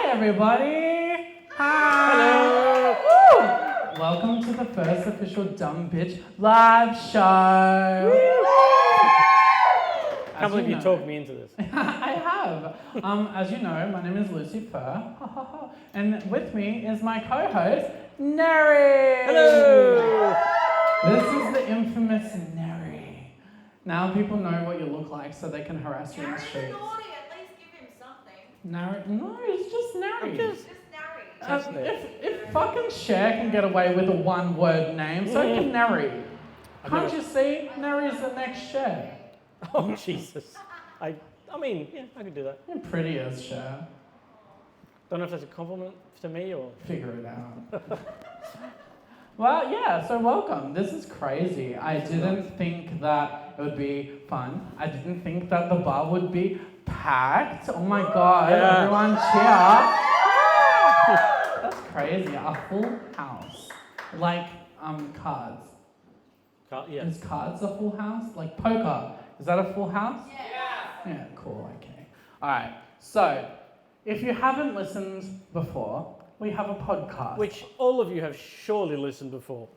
everybody! Hi! Hello! Woo! Welcome to the first official Dumb Bitch live show! I can't believe you talked me into this. I have. As you know, my name is Lucy-Furr, and with me is my co-host, Nery! Hello! This is the infamous Nery. Now people know what you look like so they can harass you in the streets. Naughty, at least give him something. Nery? No, it's just Nery. Just Nary. If fucking Cher can get away with a one-word name, so can Nery. Can't you see? Nery's the next Cher. Oh, Jesus. I mean, yeah, I could do that. You're pretty as Cher. Don't know if that's a compliment to me or... Figure it out. Well, yeah, so welcome. This is crazy. I didn't think that it would be fun. I didn't think that the bar would be packed. Oh my God, Yeah. everyone cheer. That's crazy. A full house. Like, cards. Yes. Is cards a full house? Like poker. Is that a full house? Yeah. Yeah, cool, okay. Alright, so if you haven't listened before, we have a podcast. Which all of you have surely listened before.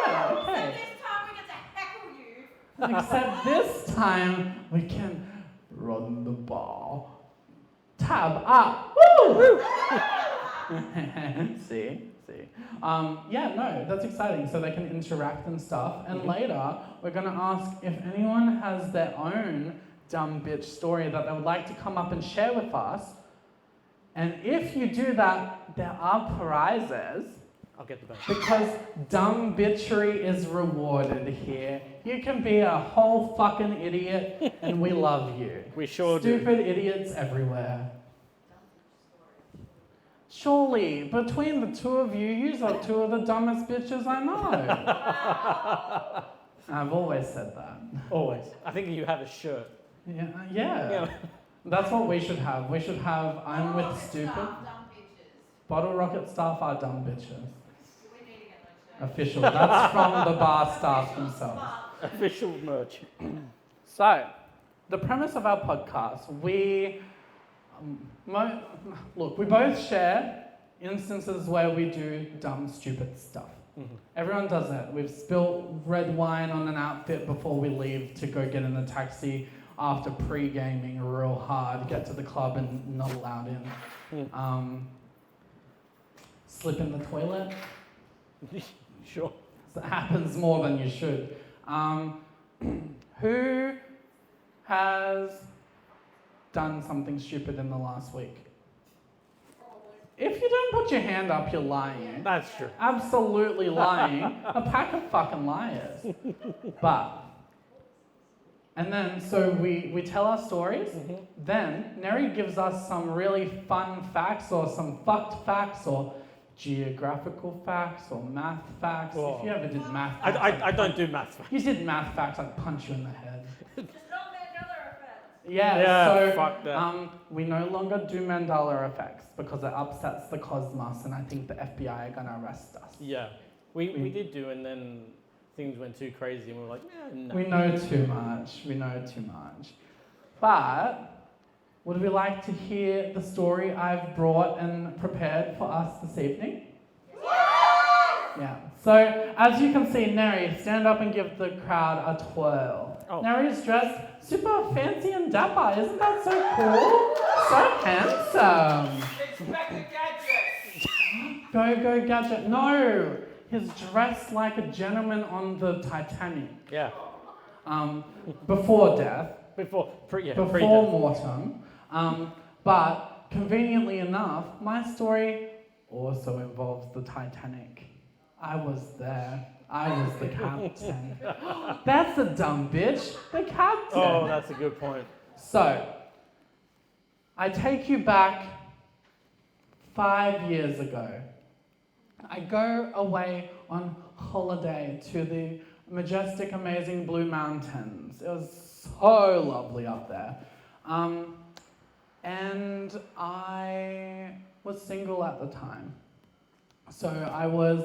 Yeah, So okay. this time we get to heckle you. Except this time we can run the bar. Tab up. Woo! See? Yeah, no, that's exciting. So they can interact and stuff. And later, we're going to ask if anyone has their own dumb bitch story that they would like to come up and share with us. And if you do that, there are prizes. I'll get the best. Because dumb bitchery is rewarded here. You can be a whole fucking idiot, and we love you. We sure do. Stupid idiots everywhere. Surely, between the two of you, you are two of the dumbest bitches I know. I've always said that. Always. I think you have a shirt. Yeah. That's what we should have. We should have I'm with stupid. Dumb bitches. Bottlerocket staff are dumb bitches. We need to get those shirts. Official. That's from the bar staff themselves. Official merch. So, the premise of our podcast, we both share instances where we do dumb, stupid stuff. Everyone does that. We've spilt red wine on an outfit before we leave to go get in the taxi after pre-gaming real hard, get to the club and not allowed in. Slip in the toilet. Sure. That happens more than you should. Who has done something stupid in the last week? If you don't put your hand up, you're lying. That's true. Absolutely lying. A pack of fucking liars. And then, so we tell our stories. Then, Nery gives us some really fun facts or some fucked facts or geographical facts or math facts. Whoa. If you ever did math facts. I don't do maths. You did math facts, I'd punch you in the head. Just not Mandela effect. Yeah, so fuck that. we no longer do Mandela effects because it upsets the cosmos and I think the FBI are going to arrest us. Yeah. We did do, and then things went too crazy and we were like, no. We know too much. But would we like to hear the story I've brought and prepared for us this evening? Yeah. So, as you can see, Nery, stand up and give the crowd a twirl. Oh. Nery's dressed super fancy and dapper. Isn't that so cool? So handsome. Expect a gadget. Go, Gadget. No, he's dressed like a gentleman on the Titanic. Yeah. Before death. Before Mortem. But conveniently enough, my story also involves the Titanic. I was there. I was the captain. That's a dumb bitch. The captain. Oh, that's a good point. So, I take you back 5 years ago. I go away on holiday to the majestic, amazing Blue Mountains. It was so lovely up there. And I was single at the time. So I was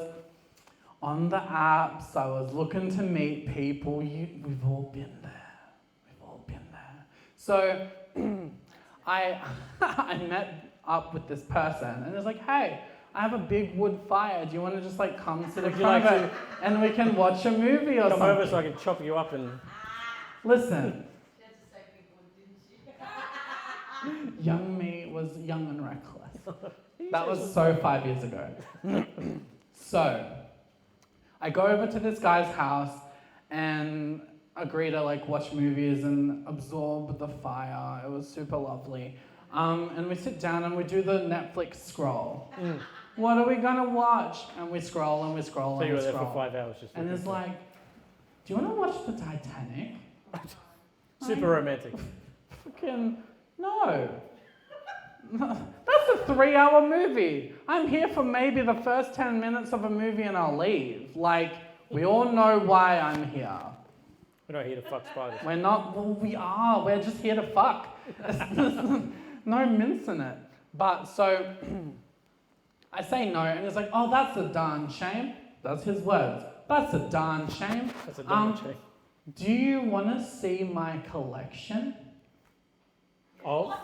on the apps, I was looking to meet people. We've all been there. So I met up with this person, and it's like, hey, I have a big wood fire. Do you want to just like come sit in Would you front like of it and we can watch a movie or Come something? over so I can chop you up and... Listen, She had to say big wood, didn't she? young me was young and reckless. That was so 5 years ago. So, I go over to this guy's house and agree to like watch movies and absorb the fire. It was super lovely. And we sit down and we do the Netflix scroll. What are we gonna watch? And we scroll and we scroll So and you we were there scroll. for 5 hours just And looking it's for- like, do you want to watch the Titanic? Super romantic. Fucking no. That's a 3-hour movie. I'm here for maybe the first 10 minutes of a movie and I'll leave. Like, we all know why I'm here. We're not here to fuck spiders. We're not, well, we are. We're just here to fuck. No mincing it. But so, I say no, and he's like, oh, that's a darn shame. That's his words. That's a darn shame. That's a dumb check. Do you want to see my collection? Oh?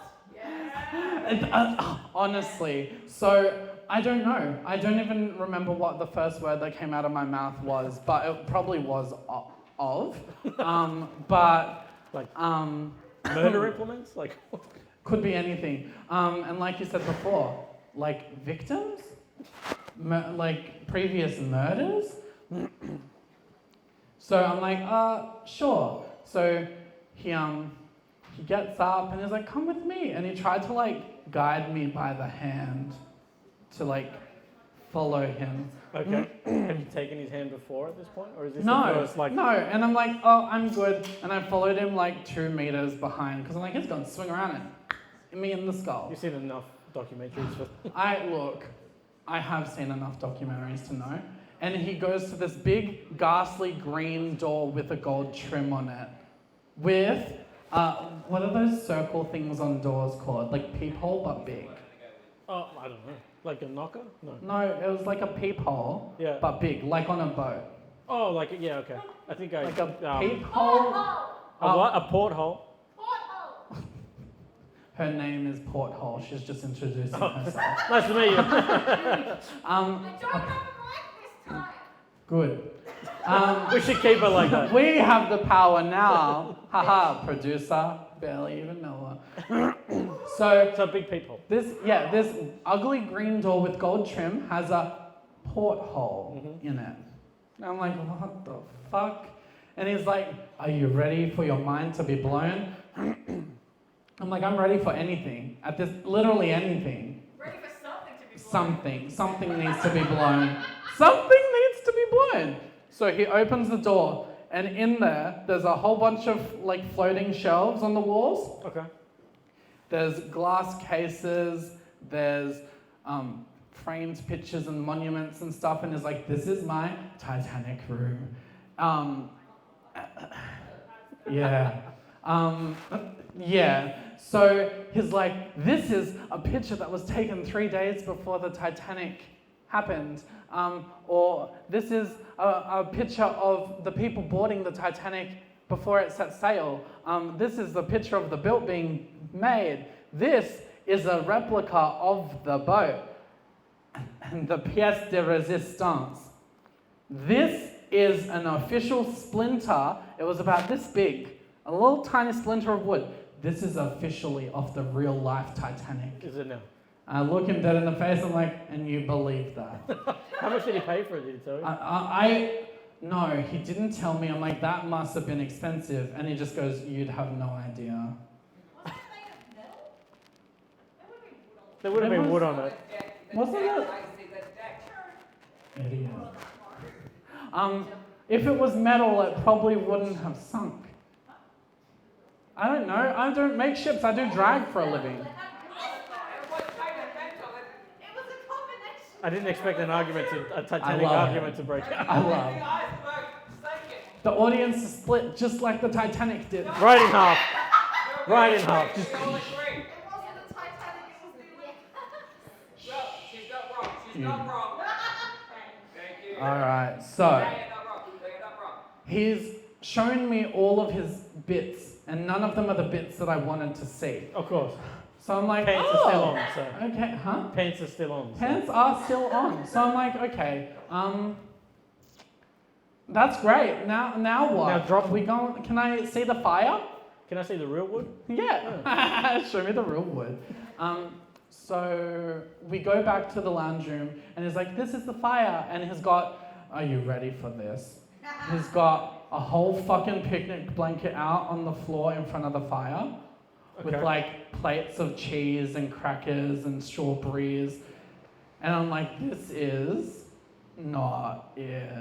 Honestly, so I don't know. I don't even remember what the first word that came out of my mouth was, but it probably was of. But Like murder implements? Like could be anything. And like you said before, like victims, like previous murders. So I'm like, sure. So he gets up and he's like, come with me. And he tried to like guide me by the hand to like follow him. Okay. Have you taken his hand before at this point? Or is this No, the first, like... no. And I'm like, oh, I'm good. And I followed him like 2 meters behind because I'm like, he's going to swing around and hit me in the skull. You've seen enough documentaries for... I have seen enough documentaries to know. And he goes to this big, ghastly green door with a gold trim on it. With, what are those circle things on doors called? Like peephole, but big. Oh, I don't know. Like a knocker? No. No, it was like a peephole, Yeah. but big, like on a boat. Oh, like, yeah, okay. I think I... Like a peephole. Porthole! A what? A porthole? Porthole! Her name is Porthole. She's just introducing herself. Nice to meet you. I don't have a mic this time. Good. We should keep it like that. We have the power now. Haha, producer. Barely even know her. So So big people. this ugly green door with gold trim has a porthole in it. And I'm like, what the fuck? And he's like, are you ready for your mind to be blown? I'm like, I'm ready for anything. At this, literally anything. Ready for something to be blown. Something needs to be blown. Something needs to be blown. So he opens the door, and in there's a whole bunch of like floating shelves on the walls. Okay. There's glass cases, there's framed pictures and monuments and stuff, and it's like, this is my Titanic room. Yeah. Yeah. So he's like, this is a picture that was taken 3 days before the Titanic happened. Or this is a picture of the people boarding the Titanic before it set sail. This is the picture of the boat being made. This is a replica of the boat. And the pièce de résistance. This is an official splinter. It was about this big. A little tiny splinter of wood. This is officially of the real life Titanic. Is it now? I look him dead in the face, I'm like, and you believe that? How much did he pay for it, did he tell you? No, he didn't tell me. I'm like, that must have been expensive. And he just goes, you'd have no idea. Was it made of metal? It would be wood on There would have been wood on it. Wasn't it? Idiot. If it was metal, it probably wouldn't have sunk. I don't know. I don't make ships. I do drag for a living. It was a combination. I didn't expect a Titanic love argument it. to break out. I love. The audience is split just like the Titanic did. Right in half. Right in half. Just It wasn't the Titanic, it was the... Well, she's not wrong. She's not wrong. Thank you. All right. So They're not wrong. They're not wrong. he's shown me all of his bits, and none of them are the bits that I wanted to see. of course. So I'm like, Pants oh, are still on, so. okay, huh? Pants are still on. So. Pants are still on. So I'm like, okay, that's great. Now what? Now drop. We going? Can I see the fire? Can I see the real wood? Yeah. Show me the real wood. So we go back to the lounge room, and he's like, this is the fire, and he's got. Are you ready for this? He's got a whole fucking picnic blanket out on the floor in front of the fire. Okay. With like plates of cheese and crackers and strawberries. And I'm like, this is not it.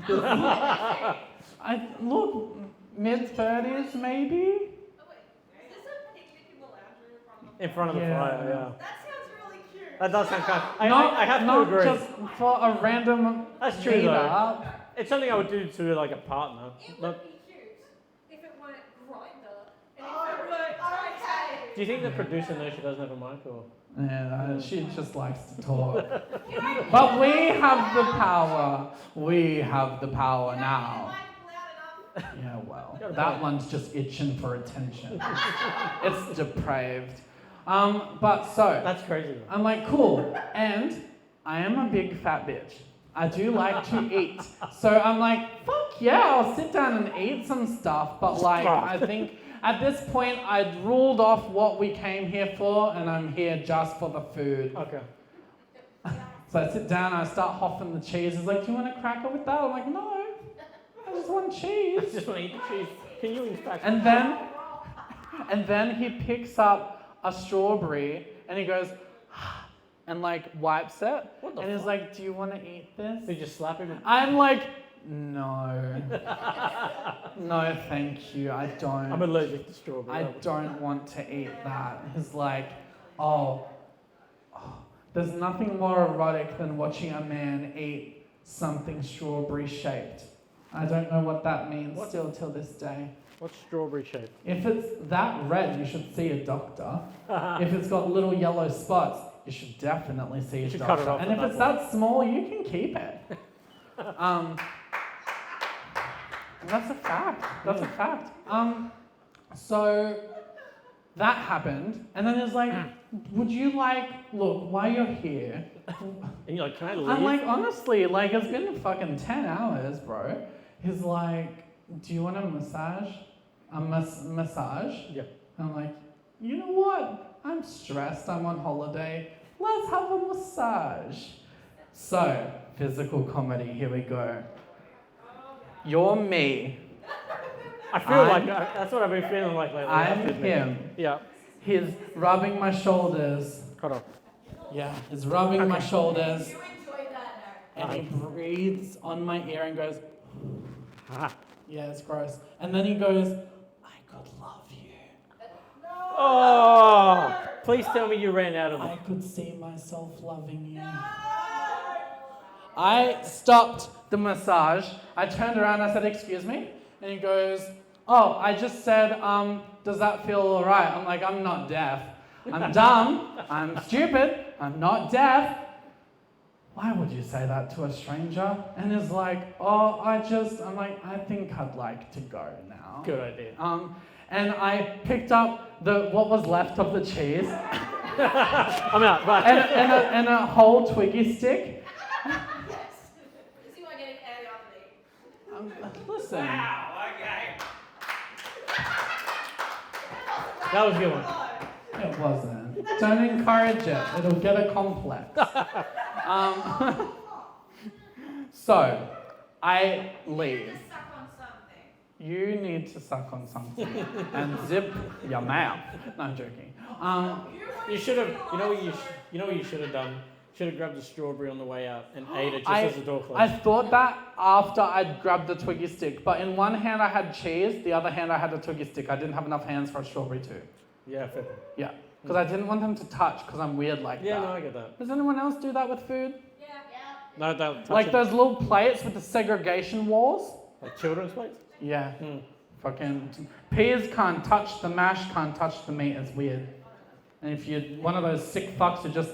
I look, mid-30s maybe? Oh, wait. Is this a picnic in the lounge room In front of the Yeah. fire, yeah. That sounds really cute. That does sound kind of, I have not to agree. just for a random That's true though. meetup. It's something I would do to like a partner. It Not, would be cute if it weren't Grindr and if it weren't Titanic. do you think the producer knows she doesn't have a mic or? Yeah, she just likes to talk. But we have the power. We have the power now. Yeah, well, that one's just itching for attention. It's depraved. But so, That's crazy though. I'm like, cool. And I am a big fat bitch. I do like to eat. So I'm like, fuck yeah, I'll sit down and eat some stuff. But like, I think at this point, I'd ruled off what we came here for, and I'm here just for the food. Okay. So I sit down, I start hopping the cheese. He's like, do you want a cracker with that? I'm like, no, I just want I cheese. just want to eat the cheese. Can you inspect? And then he picks up a strawberry and he goes, and like wipes it. What the And he's fuck? like, do you want to eat this? You just slap him. I'm like, no. No, thank you. I don't. I'm allergic to strawberry. I don't want to eat that. He's like, oh, there's nothing more erotic than watching a man eat something strawberry shaped. I don't know what that means still till this day. What's strawberry shape? If it's that red, you should see a doctor. If it's got little yellow spots, you should definitely see a should doctor. cut it off And at if that it's that small, you can keep it. That's a fact. That's a fact. So that happened, and then it's like, would you look, while you're here, And you're like, can I leave? I'm like, honestly, like, it's been fucking 10 hours, bro. He's like, do you want a massage? A massage? Yeah. And I'm like, you know what? I'm stressed, I'm on holiday. Let's have a massage. So, physical comedy, here we go. You're me. I feel like that's what I've been feeling like lately. I have I'm to admit. him. Yeah. He's rubbing my shoulders. Cut off. Yeah, he's rubbing my shoulders. You enjoyed that, And he breathes on my ear and goes, Ah. yeah, it's gross. And then he goes, I could love you. Oh! Please tell me you ran out of I it. could see myself loving you. I stopped the massage. I turned around, I said, excuse me? And he goes, oh, I just said, does that feel all right? I'm like, I'm not deaf. I'm dumb. I'm stupid. I'm not deaf. Why would you say that to a stranger? And he's like, oh, I'm like, I think I'd like to go now. Good idea. And I picked up what was left of the cheese I'm out. Bye. and a whole Twiggy stick. Yes. This is why getting out of me. Listen. okay. That was a good one. It wasn't. Don't encourage it. It'll get a complex. So, I leave. Just suck on something. You need to suck on something and zip your mouth. No, I'm joking. You should have. You know what you should have done. Should have grabbed a strawberry on the way out and ate it just as the door I closed. thought that after I'd grabbed the Twiggy stick, but in one hand I had cheese, the other hand I had a Twiggy stick. I didn't have enough hands for a strawberry too. Yeah, fair. Yeah, because I didn't want them to touch because I'm weird like Yeah, that. no, I get that. Does anyone else do that with food? Yeah. No, don't touch Like it. those little plates with the segregation walls? Like children's plates. Yeah. Mm. Fucking peas can't touch the mash, can't touch the meat. It's weird. And if you're one of those sick fucks who just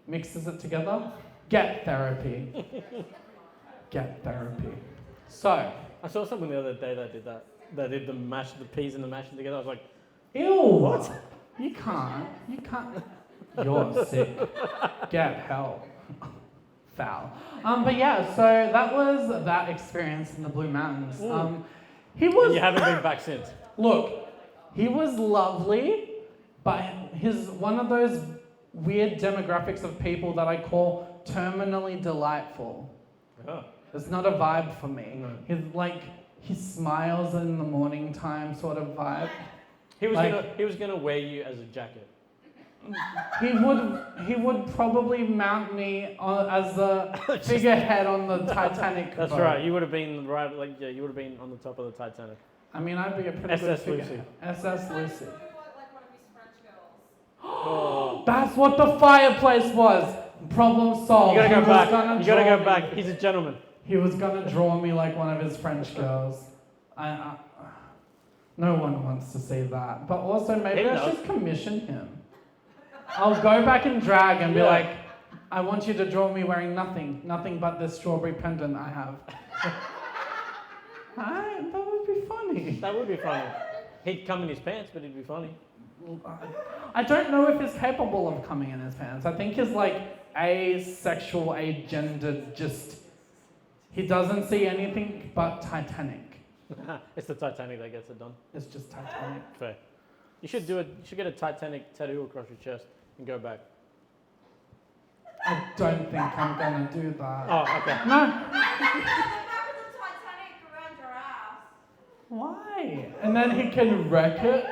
mixes it together, get therapy. Get therapy. So, I saw someone the other day that did that. They did the peas and the mash together. I was like, ew. what? You can't. You're sick. Get help. Foul. But yeah, so that was that experience in the Blue Mountains. He was. And you haven't been back since. Look, he was lovely, but he's one of those weird demographics of people that I call terminally delightful. Oh. It's not a vibe for me. No. He's like, he smiles in the morning time sort of vibe. He was gonna wear you as a jacket. He would probably mount me as the figurehead on the Titanic. That's boat. right. You would have been you would have been on the top of the Titanic. I mean, I'd be a pretty good SS Lucy. figurehead. SS Lucy. Like one of his French girls. Oh. That's what the fireplace was. Problem solved. You gotta go He was back. gonna You gotta draw go me. back. He's a gentleman. He was gonna draw me like one of his French girls. No one wants to see that. But also, maybe He I does. should commission him. I'll go back in drag and be like, I want you to draw me wearing nothing but this strawberry pendant I have. That would be funny. That would be funny. He'd come in his pants, but he'd be funny. I don't know if he's capable of coming in his pants. I think he's like asexual, agendered, just, he doesn't see anything but Titanic. It's the Titanic that gets it done. It's just Titanic. Fair. You should do it. You should get a Titanic tattoo across your chest and go back. I don't think I'm gonna do that. Oh, okay. No. The back of the Titanic around your ass. Why? And then he can wreck it.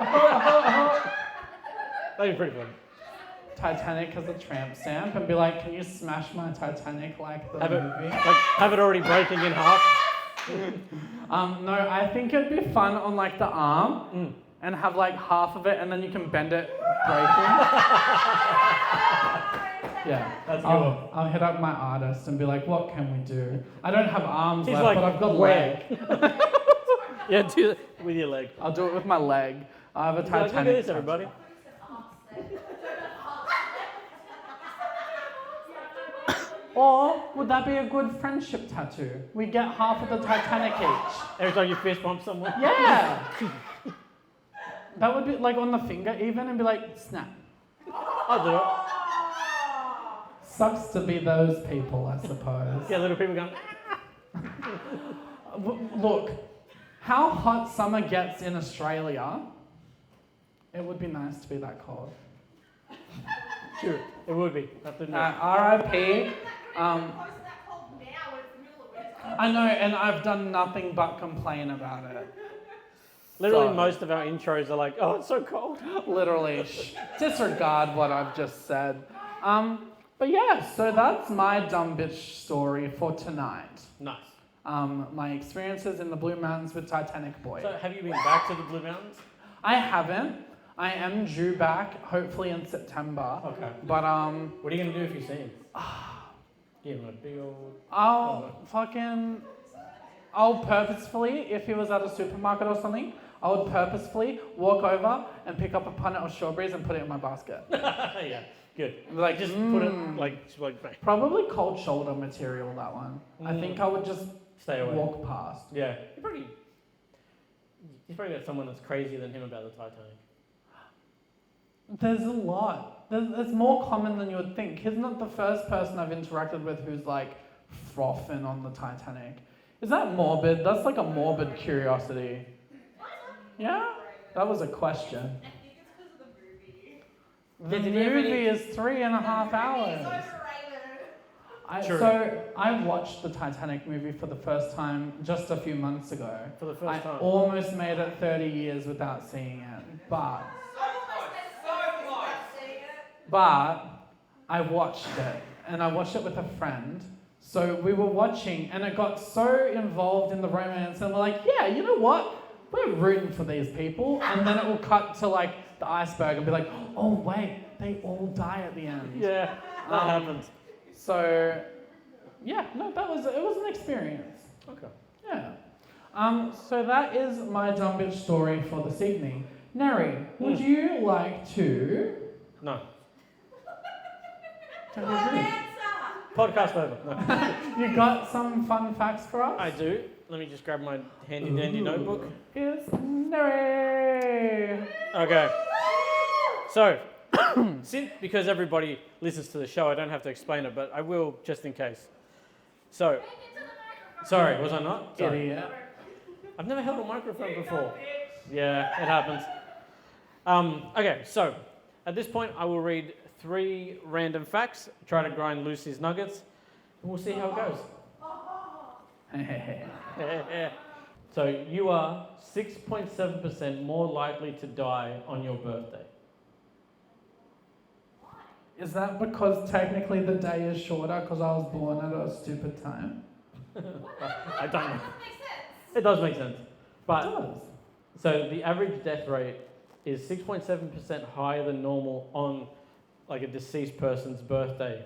That'd be pretty funny. Titanic has a tramp stamp and be like, can you smash my Titanic like the Have it, movie? have it already breaking in half. No, I think it'd be fun on like the arm and have like half of it and then you can bend it breaking. Yeah, That's I'll hit up my artist and be like, what can we do? I don't have arms He's left, like, but I've got where? leg. Yeah, do it with your leg. I'll do it with my leg. I have a He's like, Titanic. look at this, tattoo. everybody. Or would that be a good friendship tattoo? We get half of the Titanic each. Every time you fist bump someone. Yeah. That would be like on the finger even and be like, snap. I'll do it. Sucks to be those people, I suppose. Yeah, little people going. Look, how hot summer gets in Australia, it would be nice to be that cold. Sure, it would be. R.I.P. Close to that cold now when it's the middle of winter. I know, and I've done nothing but complain about it. Literally, So- most of our intros are like, oh, it's so cold. Literally, disregard what I've just said. But yeah, so that's my dumb bitch story for tonight. Nice. My experiences in the Blue Mountains with Titanic Boy. So, have you been back to the Blue Mountains? I haven't. I am due back, hopefully in September. Okay. But What are you gonna do if you see him? Give him a big old. I'll purposefully, if he was at a supermarket or something, I would purposefully walk over and pick up a punnet of strawberries and put it in my basket. Yeah, good. Like, Just put it like Probably cold shoulder material, that one. I think I would just stay away. walk past. Yeah, he's probably got someone that's crazier than him about the Titanic. There's a lot. It's more common than you would think. He's not the first person I've interacted with who's like frothing on the Titanic. Is that morbid? That's like a morbid curiosity. Yeah? That was a question. I think it's because of the movie. The movie is 3.5 hours. It's overrated. True. So I watched the Titanic movie for the first time just a few months ago. For the first I time. almost made it 30 years without seeing it, but I watched it, and I watched it with a friend. So we were watching, and it got so involved in the romance, and we're like, yeah, you know what? We're rooting for these people, and then it will cut to like the iceberg and be like, oh wait, they all die at the end. Yeah, that happens. So, yeah, no, it was an experience. Okay. Yeah. So that is my dumb bitch story for this evening. Nery, would you like to? No. Take a drink? Podcast over. No. You got some fun facts for us? I do. Let me just grab my handy dandy notebook. Here's Nery. Okay. So, because everybody listens to the show, I don't have to explain it, but I will just in case. So, sorry, was I not? Sorry. Idiot. I've never held a microphone before. Yeah, it happens. Okay, so at this point, I will read 3 random facts, try to grind Lucy's nuggets, and we'll see how it goes. So you are 6.7% more likely to die on your birthday. Is that because technically the day is shorter because I was born at a stupid time? I don't know. That doesn't make sense. It does make sense. But It does. so the average death rate is 6.7% higher than normal on like a deceased person's birthday.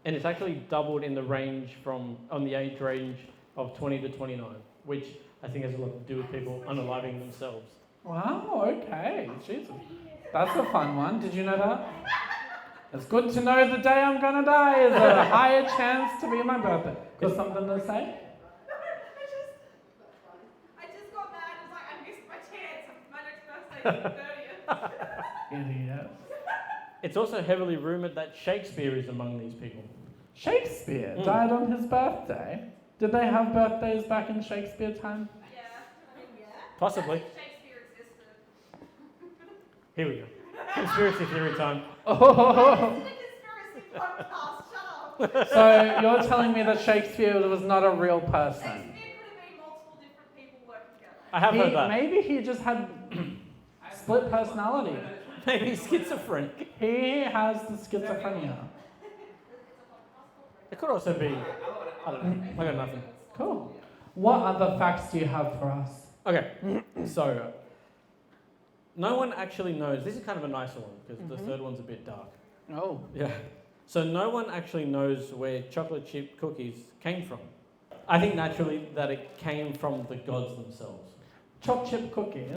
And it's actually doubled in the age range of 20 to 29, which I think has a lot to do with people unaliving themselves. Wow, okay. Jesus. That's a fun one. Did you know that? It's good to know the day I'm gonna die is a higher chance to be my birthday. Got something to say? I just got mad. It's like I missed my chance. My next birthday is the 30th. Idiot. It's also heavily rumoured that Shakespeare is among these people. Shakespeare died on his birthday. Did they have birthdays back in Shakespeare time? Yeah. I mean, yeah. Possibly. Shakespeare existed. Here we go. Conspiracy theory time. Oh. It's a conspiracy podcast. Shut up. So you're telling me that Shakespeare was not a real person? Shakespeare could have been multiple different people working together. I have heard that. Maybe he just had split personality. Maybe schizophrenic. He has the schizophrenia. It could also be. I don't know. I got nothing. Cool. What other facts do you have for us? Okay, so no one actually knows. This is kind of a nicer one because the third one's a bit dark. Oh. Yeah. So no one actually knows where chocolate chip cookies came from. I think naturally that it came from the gods themselves. Choc chip cookies.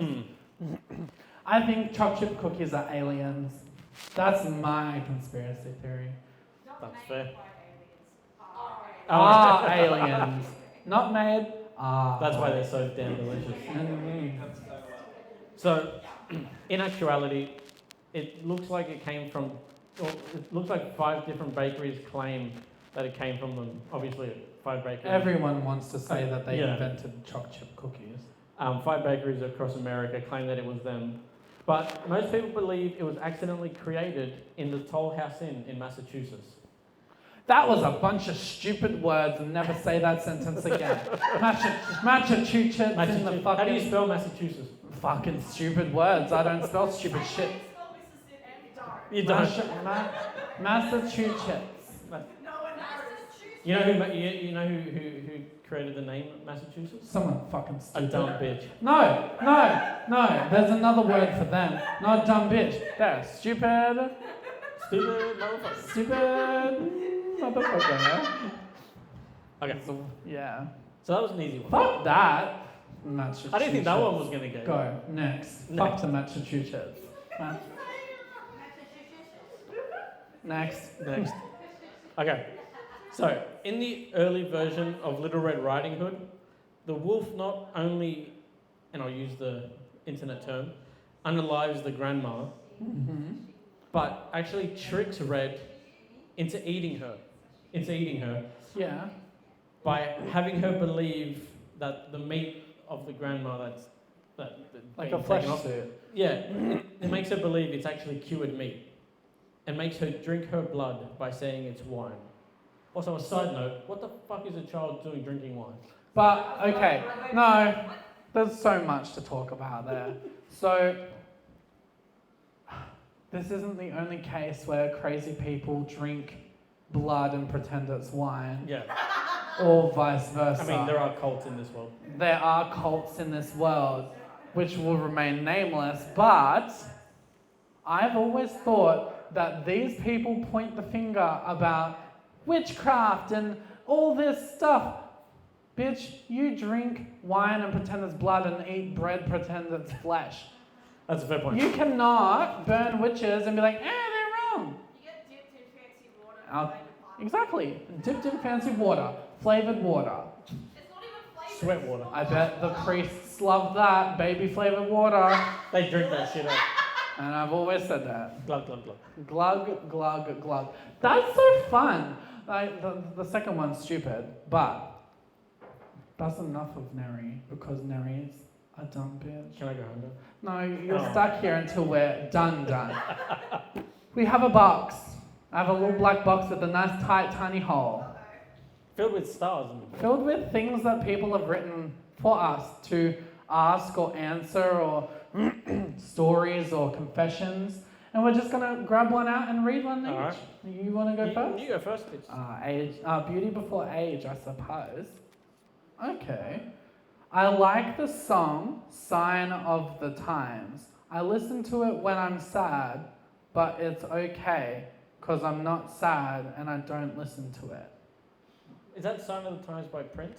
I think choc chip cookies are aliens. That's my conspiracy theory. That's fair. Aliens. Not made. That's why they're so damn delicious. So, in actuality, it looks like it came from. Well, it looks like 5 different bakeries claim that it came from them. Obviously, 5 bakeries. Everyone wants to say that they Yeah. invented choc chip cookies. 5 bakeries across America claim that it was them. But most people believe it was accidentally created in the Toll House Inn in Massachusetts. That was a bunch of stupid words and never say that sentence again. Massachusetts in the How do you fucking... spell Massachusetts? Fucking stupid words. I don't spell stupid shit. You don't. Massachusetts. You know who created the name Massachusetts? Someone fucking A stupid. dumb bitch. No. There's another word for them. Not dumb bitch. They're stupid. Stupid motherfucker. Stupid motherfucker. Yeah? Okay, So, yeah. so that was an easy one. Fuck that. Massachusetts. I didn't think that one was going to go. Go. Next. Fuck Next. the Massachusetts. Next. Next. Okay. So, in the early version of Little Red Riding Hood, the wolf not only, and I'll use the internet term, unalives the grandma, but actually tricks Red into eating her. Yeah. By having her believe that the meat of the grandma that Like being a flesh taken off- suit. Yeah, it makes her believe it's actually cured meat, and makes her drink her blood by saying it's wine. Also, a side note: what the fuck is a child doing drinking wine? But, okay. No. There's so much to talk about there. So, this isn't the only case where crazy people drink blood and pretend it's wine, Yeah, or vice versa. I mean there are cults in this world. There are cults in this world, which will remain nameless, but I've always thought that these people point the finger about witchcraft and all this stuff. Bitch, you drink wine and pretend it's blood and eat bread, pretend it's flesh. That's a fair point. You cannot burn witches and be like, they're wrong. You get dipped in fancy water. I'll- and flavored pie. Exactly. Dipped in fancy water, flavored water. It's not even flavored. Sweat water. I bet the priests love that, baby flavored water. They drink that shit up. And I've always said that. Glug, glug, glug. Glug, glug, glug. That's so fun. Like, the second one's stupid, but that's enough of Nery, because Nery's a dumb bitch. Can I go home now? No, you're stuck here until we're done. We have a box. I have a little black box with a nice tight tiny hole. Filled with stars. Filled with things that people have written for us to ask or answer, or stories or confessions. And we're just going to grab one out and read one each. Alright. You want to go first? You go first, please. Beauty before age, I suppose. Okay. I like the song Sign of the Times. I listen to it when I'm sad, but it's okay, because I'm not sad and I don't listen to it. Is that Sign of the Times by Prince?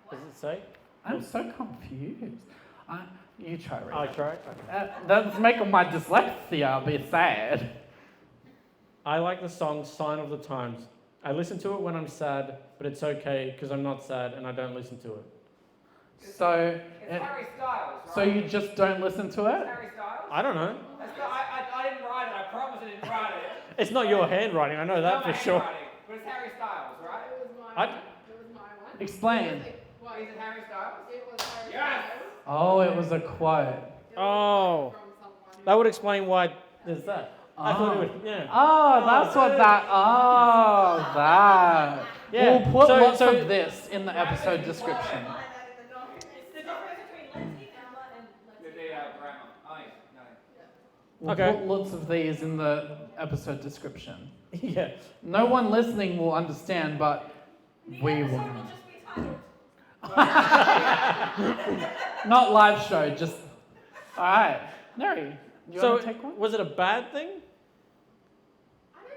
Does it say? I'm so confused. You try reading. I'll try. Okay. That's making my dyslexia be sad. I like the song Sign of the Times. I listen to it when I'm sad, but it's okay because I'm not sad and I don't listen to it. So, It's Harry Styles, right? so you just don't listen to it? Harry Styles? I don't know. I didn't write it. I promise I didn't write it. It's not your handwriting, I know that for sure. Handwriting, but it's Harry Styles, right? It was my one. It was my one. Explain. Is it Harry Styles? It was Harry Yes! Styles. Oh, it was a quote. It was Oh. from someone. That would explain why there's that. I thought it would, yeah. Oh, that's what that. Oh, that. Yeah. We'll put So- lots so- of this in the episode description. It's the difference between Lindsay, Emma, and Lexi. grammar. Oh, no. We'll Okay. put lots of these in the episode description. Yeah. No one listening will understand, but we will. will just be titled. Not live show, just. Alright. Nery, you So, want to take one? was it a bad thing?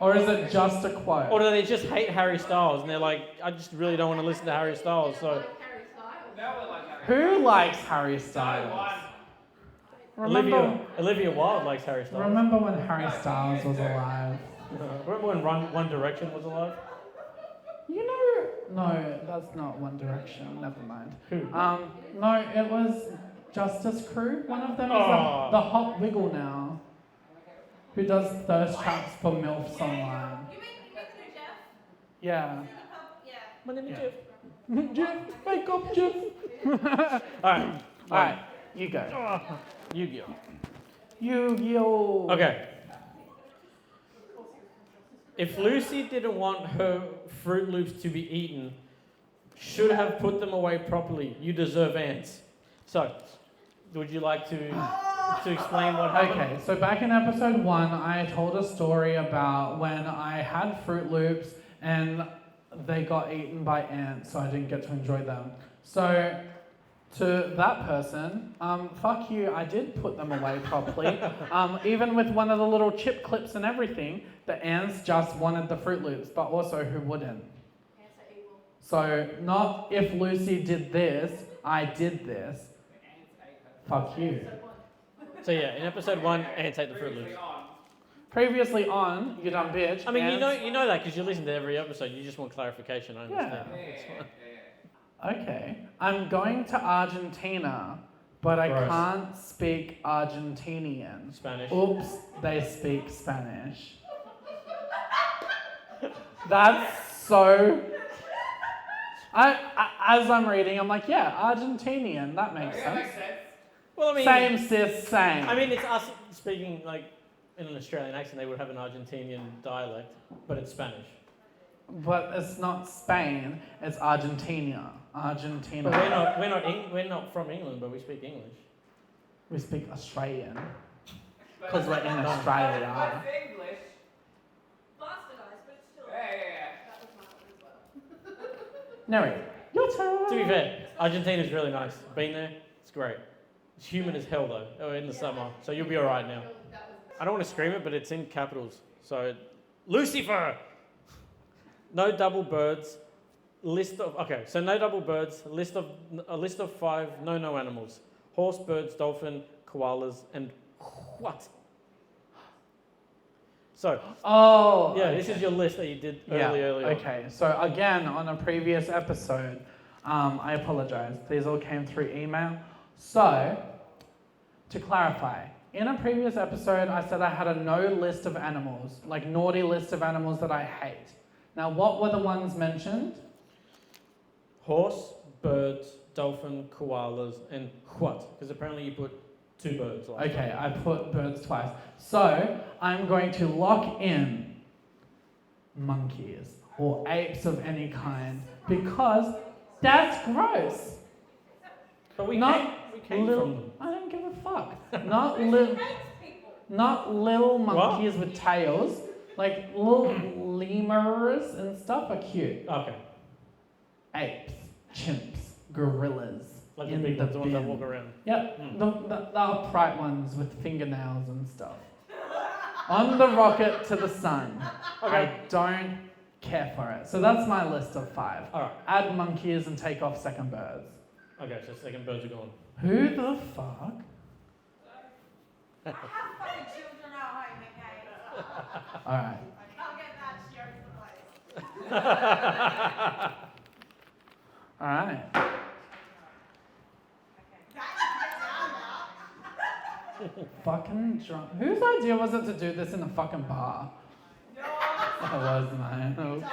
Or is it just a quote? Or do they just hate Harry Styles and they're like, I just really don't want to listen to Harry Styles, so... Like Harry Styles. No one like Harry Who likes Harry Styles. Styles? Olivia Wilde likes Harry Styles. Remember when Harry Styles was alive? Remember when One Direction was alive? You know, no, that's not One Direction. Never mind. Who? No, it was Justice Crew. One of them is Oh. the Hot Wiggle now, who does thirst traps for MILFs online. You mean the new Jeff? Yeah. Yeah. My name is Yeah. Jeff. Jeff, wake up, Jeff. Alright. Alright, you go. Yu-Gi-Oh. Yu-Gi-Oh. Okay. If Lucy didn't want her Fruit Loops to be eaten, should have put them away properly. You deserve ants. So, would you like to explain what happened? Okay, so back in episode 1, I told a story about when I had Fruit Loops and they got eaten by ants, so I didn't get to enjoy them. So, to that person, fuck you, I did put them away properly. Even with one of the little chip clips and everything, the ants just wanted the Fruit Loops, but also who wouldn't? Ants are evil. So, not if Lucy did this, I did this. Fuck you. So yeah, in episode 1, ants ate the Fruit Loops. Previously on, you dumb bitch. I mean, ants- you know that because you listen to every episode. You just want clarification. I understand. It's fine. Okay. I'm going to Argentina, but I Gross. can't speak Argentinian. Spanish. Oops, they speak Spanish. That's so... as I'm reading, I'm like, yeah, Argentinian, that makes sense. Well, I mean, Same, sis, same. I mean, it's us speaking like in an Australian accent. They would have an Argentinian dialect, but it's Spanish. But it's not Spain, it's Argentina. Argentina. But we're not from England, but we speak English. We speak Australian. Because we're in Australia. It's English. Bastardized, but it's still. Yeah. That was my one as well. Nery, your turn. To be fair, Argentina's really nice. Been there, it's great. It's humid as hell though, in the summer, so you'll be alright now. That was I don't want to scream it, but it's in capitals. So, Lucy-Furr. No double birds. No double birds. A list of 5 no animals: horse, birds, dolphin, koalas, and what? So, Oh. yeah, okay. this is your list that you did Yeah, earlier. okay. So again, on a previous episode, I apologize. These all came through email. So, to clarify, in a previous episode, I said I had a no list of animals, like naughty list of animals that I hate. Now, what were the ones mentioned? Horse, birds, dolphin, koalas, and what? Because apparently you put 2 birds. Okay, I put birds twice. So, I'm going to lock in monkeys or apes of any kind because that's gross. But we Not came little, from them. I don't give a fuck. Not little monkeys with tails. Like little lemurs and stuff are cute. Okay. Apes, chimps, gorillas. Like the in big ones, the ones that bin. walk around. Yep, Mm. the upright ones with fingernails and stuff. On the rocket to the sun. Okay. I don't care for it. So that's my list of 5. Alright. Add monkeys and take off second birds. Okay, so second birds are gone. Who the fuck? I have fucking children at home, okay? Alright. I'll get that show for the place. Alright. Fucking drunk. Whose idea was it to do this in a fucking bar? No, It was mine. dumb bitch.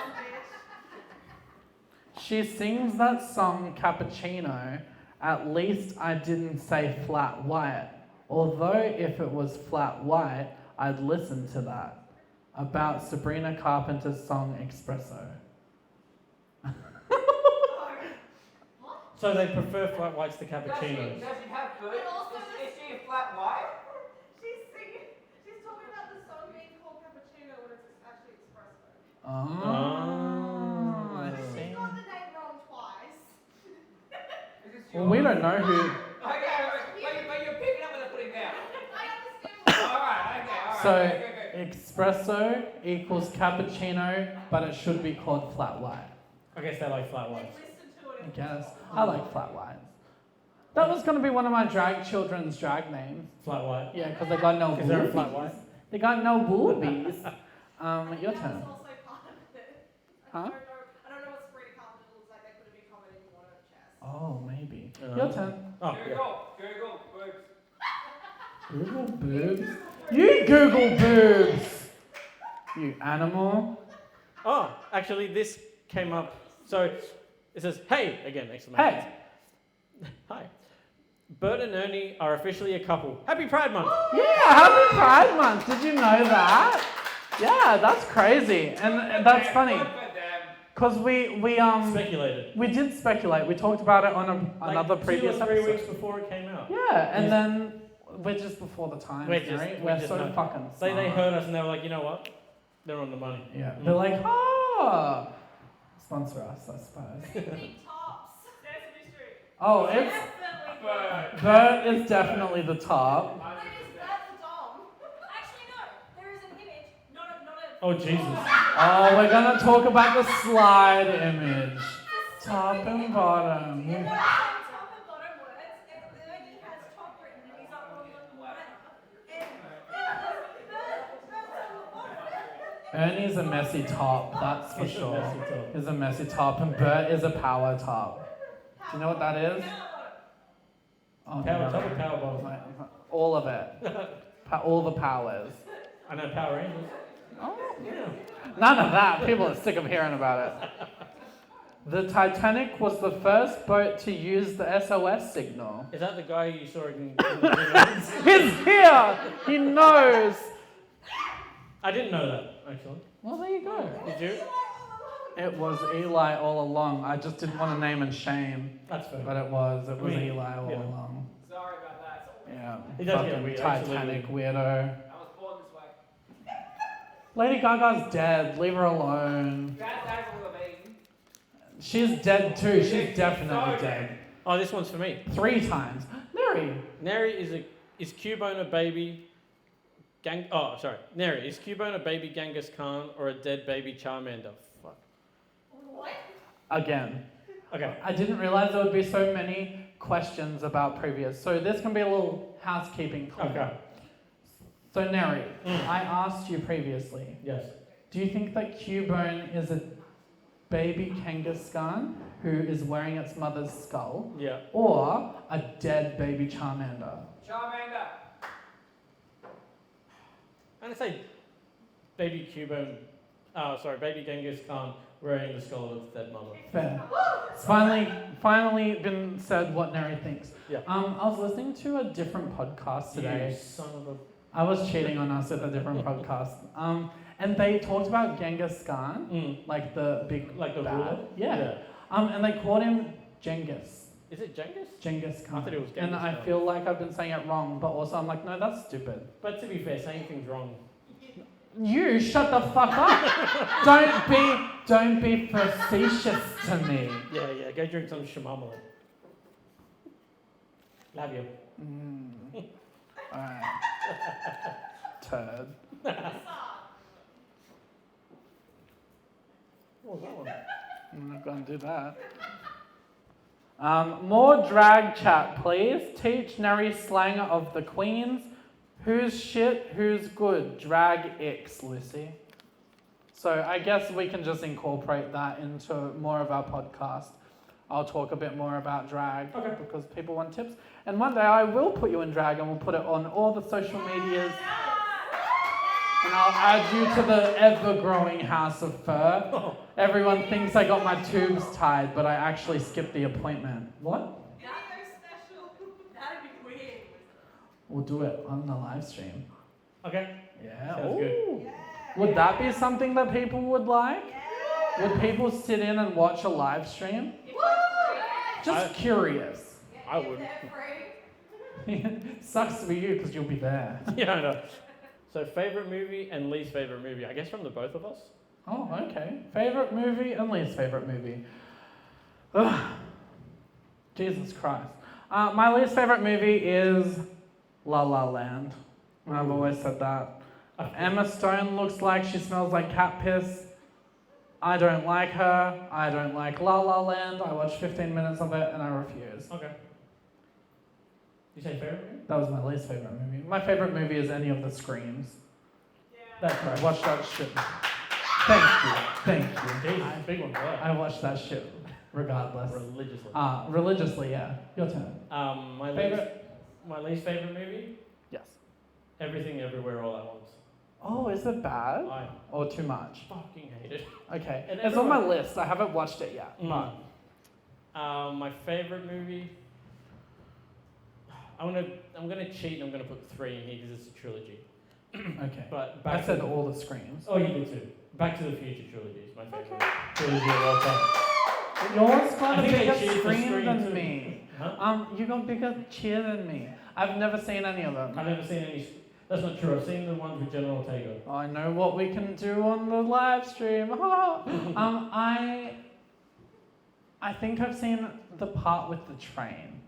She sings that song Cappuccino. At least I didn't say flat white. Although if it was flat white, I'd listen to that. About Sabrina Carpenter's song Espresso. So they prefer flat whites to Does cappuccinos. she have birds? And also Is she a flat white? She's singing. She's talking about the song being called Cappuccino when it's actually Espresso. Oh, I She see. got the name wrong twice. Is this Well, we don't know who. Okay, but you're picking up what they're putting down. I understand. Alright, okay. So- Good. Espresso equals cappuccino, but it should be called flat white. I guess they like flat They whites. listened to it. I guess. I like flat whites. That was going to be one of my drag children's drag names. Flat white. Yeah, because they got no Because they're a flat boobies. white. They got no boobies. Your That turn. was also part of it. Huh? I don't know what Sabrina Carpenter looks like. They could have been commenting more on her chest. Oh, maybe. Your turn. Oh, yeah. Google, boobs. Google boobs. You Google boobs. You animal. Oh, actually, this came up. So it says, "Hey!" again, exclamation. Hey. Hi. Bert and Ernie are officially a couple. Happy Pride Month. Yeah, happy Pride Month. Did you know that? Yeah, that's crazy. And that's funny. Good for them. Because Speculated. we did speculate. We talked about it on another Like previous 2 or 3 episode. weeks before it came out. Yeah, and Yes. then we're just before the time. We're just- right? we're We're just so not- fucking They smart. heard us and they were like, you know what? They're on the money. Yeah, Mm. they're like, oh, sponsor us, I suppose. Evening tops. Sesame Street. Oh, it's Definitely. Bird. Bert is definitely the top. Ladies, that's the dom. Actually, no. There is an image. Not a. Oh, Jesus. Oh, we're gonna talk about the slide image, top and bottom. In the top and bottom words, and Ernie has top written and he's up on the liner. And Ernie's a messy top, that's for He's a sure. messy top. He's a messy top, and Bert is a power top. Do you know what that is? Oh, Power no. top or power bottom? Like, all of it. All the powers. I know Power Rangers. Oh, Yeah. none of that. People are sick of hearing about it. The Titanic was the first boat to use the SOS signal. Is that the guy you saw in the He's here! He knows! I didn't know that, actually. Well, there you go. Did you? It was Eli all along. I just didn't want to name and shame, That's fair. but it was. It was I mean, Eli all yeah. along. Sorry about that. Yeah. He does get Fucking weird, Titanic absolutely. weirdo. I was born this way. Lady Gaga's dead. Leave her alone. That's Avril Lavigne. She's dead too. She's definitely So dead. Oh, this one's for me. 3 times. Nery. Nery is Cubone a baby Nery, is Cubone a baby Genghis Khan or a dead baby Charmander? Fuck. what? Again. Okay. I didn't realize there would be so many questions about previous. So this can be a little housekeeping comment. Okay. So Nery, Mm. I asked you previously, Yes. do you think that Cubone is a baby Kangaskhan who is wearing its mother's skull, Yeah. or a dead baby Charmander? Charmander. I'm gonna say baby baby Genghis Khan wearing the skull of his dead mother. Fair. It's finally been said what Nery thinks. Yeah. I was listening to a different podcast today. You son of a... I was cheating on us with a different podcast. And they talked about Genghis Khan, like the big Like the bad. ruler? Yeah. And they called him Genghis. Is it Genghis? Genghis Khan. I thought it was And Genghis I Khan. feel like I've been saying it wrong, but also I'm like, no, that's stupid. But to be fair, saying things wrong. You shut the fuck up. Don't be facetious to me. Yeah, go drink some shamamala. Love you. Alright. Turd. What was that one? I'm not gonna do that. More drag chat, please. Teach Nery slang of the queens. Who's shit, who's good? Drag X, Lucy. So I guess we can just incorporate that into more of our podcast. I'll talk a bit more about drag because people want tips. And one day I will put you in drag and we'll put it on all the social medias. And I'll add you to the ever-growing house of fur. Everyone thinks I got my tubes tied, but I actually skipped the appointment. What? Video special. That'd be weird. We'll do it on the live stream. Okay. Yeah. Sounds good. Ooh. Would that be something that people would like? Would people sit in and watch a live stream? Just curious. I wouldn't. Sucks for you because you'll be there. Yeah, I know. So favourite movie and least favourite movie. I guess from the both of us. Oh, okay. Favorite movie and least favorite movie. Ugh. Jesus Christ. My least favorite movie is La La Land. I've always said that. Emma Stone looks like she smells like cat piss. I don't like her. I don't like La La Land. I watched 15 minutes of it and I refuse. Okay. You say favourite movie? That was my least favorite movie. My favorite movie is any of the Screams. That's right. Watch that shit. Thank you. Jesus, big one. Yeah. I watch that shit regardless. Religiously. Religiously, yeah. Your turn. My least favourite movie? Yes. Everything Everywhere All at Once. Oh, is it bad? I Or too much? fucking hate it. Okay. And It's on my list. I haven't watched it yet. Mm. My favourite movie. I'm gonna cheat and I'm gonna put 3 in here because it's a trilogy. Okay. But I Back said to all the Screams. Oh, you did too. Back to the Future trilogy is my favourite Okay. trilogy of all time. Yours got I a think I bigger cheated for screen Scream than too. me. Huh? You got bigger cheer than me. I've never seen any of them. I've never seen any. That's not true. I've seen the ones with General Ortega. I know what we can do on the live stream. I think I've seen the part with the train.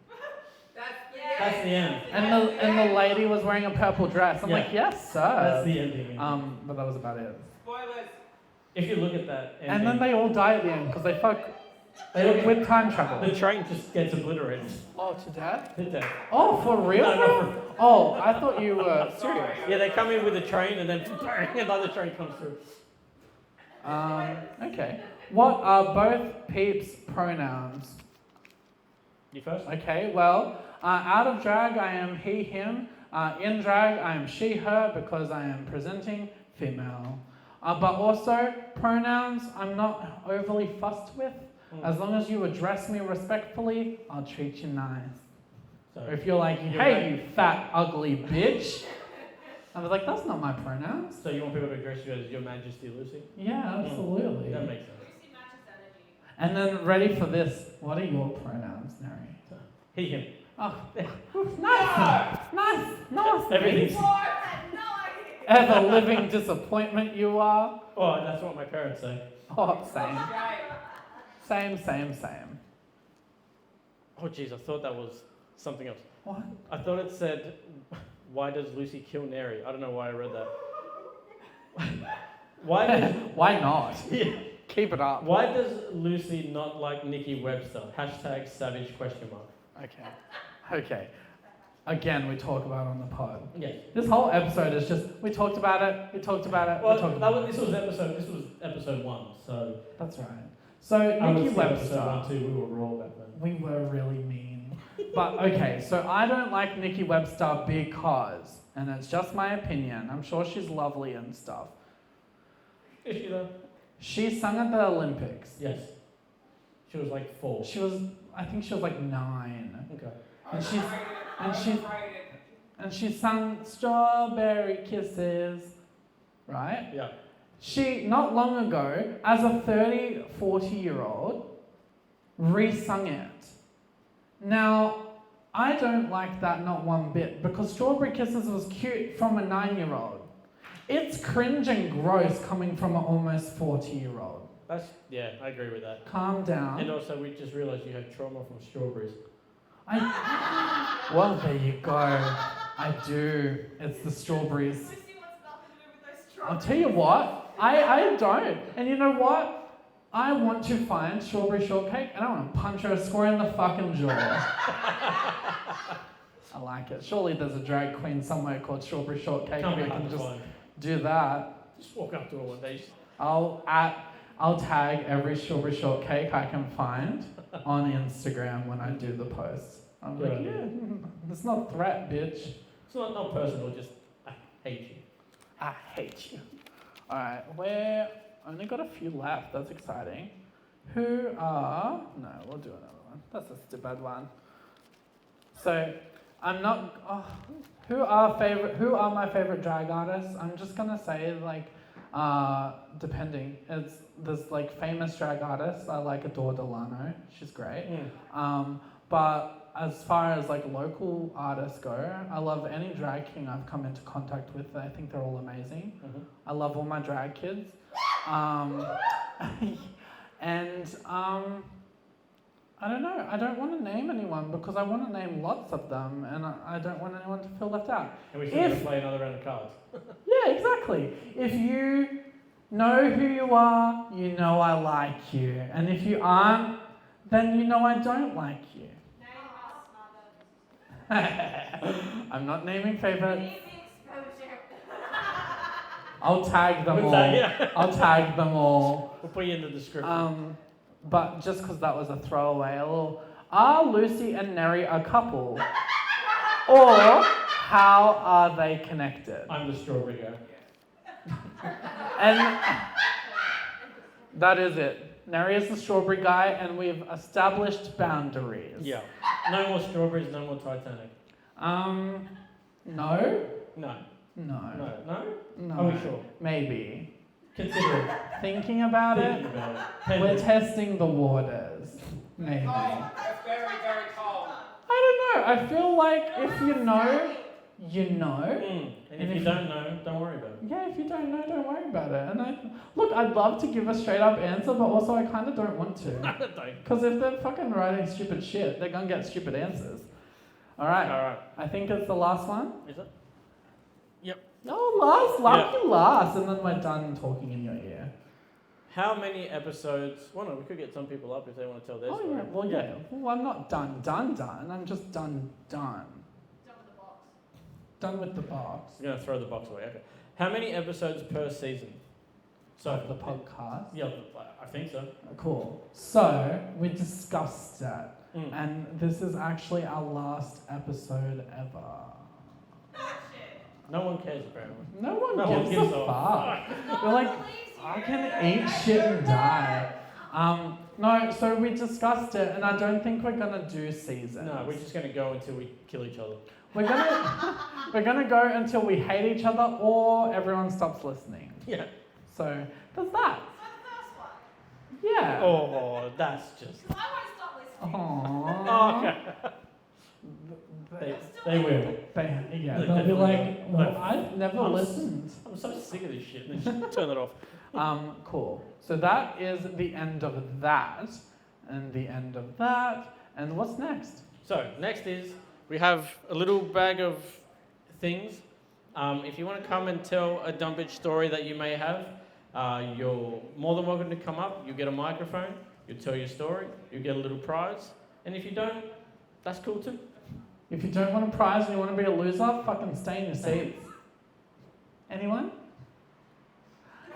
That's the end. And the lady was wearing a purple dress. I'm Yeah. like, yes, That's sir. the ending. But that was about it. Spoilers. If you look at that ending, And then they all die at the end because they fuck with time travel. the train just gets obliterated. Oh, to death? Did they? Oh, for real? No, no, Oh, I thought you were serious. Yeah, they come in with a train and then another train comes through. Okay. What are both peeps' pronouns? You first? Okay, well, out of drag I am he, him. In drag I am she, her because I am presenting female. But also, pronouns I'm not overly fussed with. As long as you address me respectfully, I'll treat you nice. So, Or if you're like, hey, you fat, ugly bitch, I was like, that's not my pronouns. so you want people to address you as Your Majesty Lucy? Yeah, absolutely. That makes sense. Lucy matches energy. And then, ready for this, what are your pronouns, Nery? He, him. Oh, nice. Everything's. Four had no idea. Ever living disappointment you are. Oh, that's what my parents say. Oh, same. Right. Same. Oh, jeez, I thought that was something else. What? I thought it said, why does Lucy kill Nery? I don't know why I read that. Why not? Yeah. Keep it up. Why does Lucy not like Nikki Webster? # savage ? Okay. Again, we talk about it on the pod. Yes. This whole episode is just, we talked about it. This was episode 1, so That's right. So, I would Nikki say episode Webster. 1 too. We were raw back then. We were really mean. But, okay, so I don't like Nikki Webster because and it's just my opinion. I'm sure she's lovely and stuff. Is she though? She sung at the Olympics. Yes. She was like 4. I think she was like 9. Okay. And she sang Strawberry Kisses, right? Yeah. She, not long ago, as a 30, 40-year-old, re-sung it. Now, I don't like that not one bit, because Strawberry Kisses was cute from a 9-year-old. It's cringe and gross coming from an almost 40-year-old. Yeah, I agree with that. Calm down. And also, we just realised you had trauma from strawberries. Well, there you go. I do. It's the strawberries. Lucy wants nothing to do with those I'll strawberries. tell you what, I don't. And you know what? I want to find strawberry shortcake and I want to punch her square in the fucking jaw. I like it. Surely there's a drag queen somewhere called Strawberry Shortcake Can't and be I hard can to just find. do that. Just walk up to her one day. I'll tag every Strawberry Shortcake I can find on Instagram when I do the posts. I'm Good like, idea. yeah, it's not a threat, bitch. It's not personal, just I hate you. I hate you. Alright, we're only got a few left. That's exciting. No, we'll do another one. That's a stupid one. So, I'm not. Who are my favorite drag artists? I'm just gonna say depending. There's like famous drag artists. I like Adore Delano. She's great. But as far as like local artists go, I love any drag king I've come into contact with. I think they're all amazing. I love all my drag kids. I don't know. I don't want to name anyone because I want to name lots of them, and I don't want anyone to feel left out. And we should play another round of cards. Yeah, exactly. If you know who you are, you know I like you, and if you aren't, then you know I don't like you. I'm not naming favorites. I'll tag them all. I'll tag them all. We'll put you in the description. But just because that was a throwaway, are Lucy and Nery a couple? Or how are they connected? I'm the strawberry guy. And that is it. Nery is the strawberry guy, and we've established boundaries. Yeah. No more strawberries, no more Titanic. No? No. No. No? No. Are we sure? Maybe. Consider it. Thinking about it, we're testing the waters. Maybe. That's very, very cold. I don't know. I feel like if you know, you know. And if you don't know, don't worry about it. Yeah, if you don't know, don't worry about it. And I'd love to give a straight up answer, but also I kind of don't want to. Because if they're fucking writing stupid shit, they're gonna get stupid answers. All right. I think it's the last one. Is it? Yep. Oh, lucky last, and then we're done talking in your ear. How many episodes? Well, no, we could get some people up if they want to tell their story. Yeah. Well, yeah. Well, I'm not done. I'm just done. Done with the box. Done with the box. You're going to throw the box away. Okay. How many episodes per season? Of the podcast? Yeah, I think so. Cool. So, we discussed that. And this is actually our last episode ever. No one cares, apparently. No one gives a fuck. We're like, I can eat shit and die. No, so we discussed it, and I don't think we're gonna do seasons. No, we're just going to go until we kill each other. We're gonna go until we hate each other or everyone stops listening. Yeah. So there's that. So the first one. Yeah. Oh, that's just... Because I won't stop listening. Aww. Oh, okay. They will. They'll be like, well, I've never listened. I'm so sick of this shit. And just turn it off. Cool. So that is the end of that, and the end of that, and what's next? So, next is, we have a little bag of things. If you want to come and tell a dumb bitch story that you may have, you're more than welcome to come up. You get a microphone, you tell your story, you get a little prize. And if you don't, that's cool too. If you don't want a prize and you want to be a loser, fucking stay in your seats. Anyone?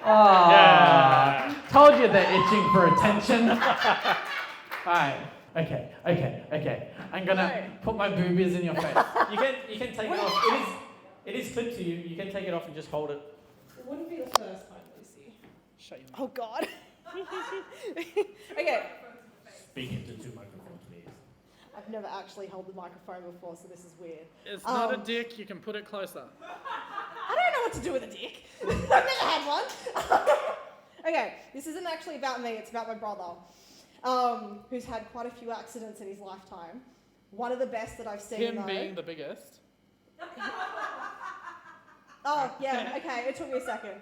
Oh, Yeah. Told you they're itching for attention. Alright, okay. I'm gonna put my boobies in your face. You can take it off. It is clipped to you. You can take it off and just hold it. It wouldn't be the first time, Lucy. Shut your mouth. Oh God. Okay. Speak into two microphones, please. I've never actually held the microphone before, so this is weird. It's not a dick, you can put it closer. I don't know what to do with a dick. I've never had one. Okay, this isn't actually about me, it's about my brother, who's had quite a few accidents in his lifetime. One of the best that I've seen, Him though. being the biggest. Oh, yeah, okay, it took me a second.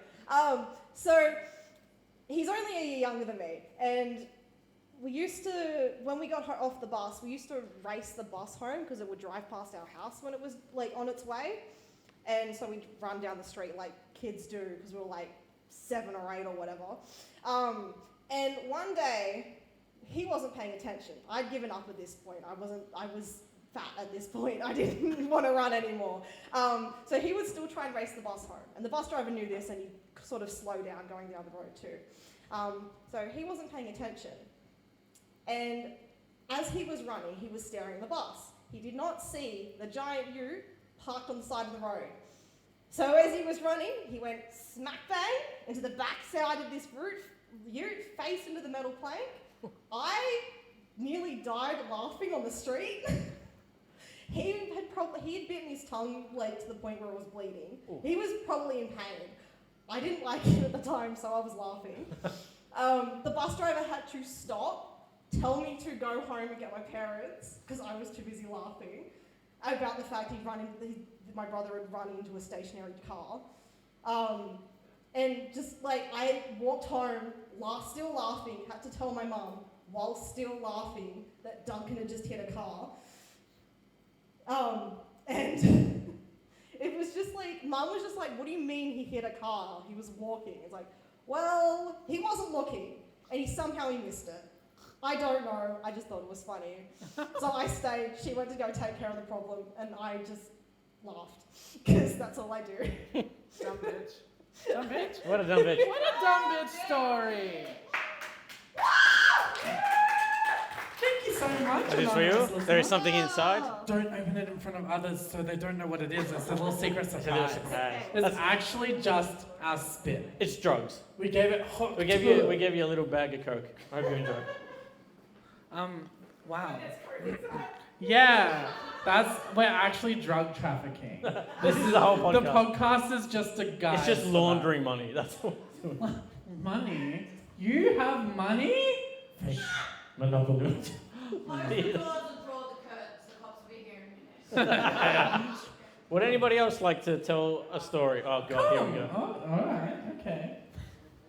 So, he's only a year younger than me, and we used to, when we got off the bus, we used to race the bus home because it would drive past our house when it was like on its way. And so we'd run down the street like kids do because we were like 7 or 8 or whatever. And one day, he wasn't paying attention. I'd given up at this point. I was fat at this point. I didn't want to run anymore. So he would still try and race the bus home. And the bus driver knew this and he'd sort of slow down going down the road too. So he wasn't paying attention. And as he was running, he was staring at the bus. He did not see the giant ute parked on the side of the road. So as he was running, he went smack bang into the back side of this ute, face into the metal plank. I nearly died laughing on the street. He had bitten his tongue like to the point where it was bleeding. Ooh. He was probably in pain. I didn't like it at the time, so I was laughing. The bus driver had to stop, tell me to go home and get my parents because I was too busy laughing about the fact my brother had run into a stationary car. And just like I walked home, still laughing, had to tell my mum while still laughing that Duncan had just hit a car. And it was just like, Mum was just like, what do you mean he hit a car? He was walking. It's like, well, he wasn't looking and somehow he missed it. I don't know, I just thought it was funny. So I stayed, she went to go take care of the problem and I just laughed because that's all I do. Dumb bitch. Dumb bitch? What a dumb bitch. What a dumb bitch story. Thank you so much. Is this for you? There is something inside. Don't open it in front of others so they don't know what it is. It's a little secret surprise. Surprise. It's actually just our spit. It's drugs. We gave it hooked. We gave you a little bag of Coke. I hope you enjoy. Wow. Yeah, we're actually drug trafficking. This is the whole podcast. The podcast is just a guide. It's just laundering money. That's all. Money? You have money? Monopoly. Close the doors and draw the curtains. The cops will be here in a minute. Would anybody else like to tell a story? Oh God, here we go. Oh, all right, okay.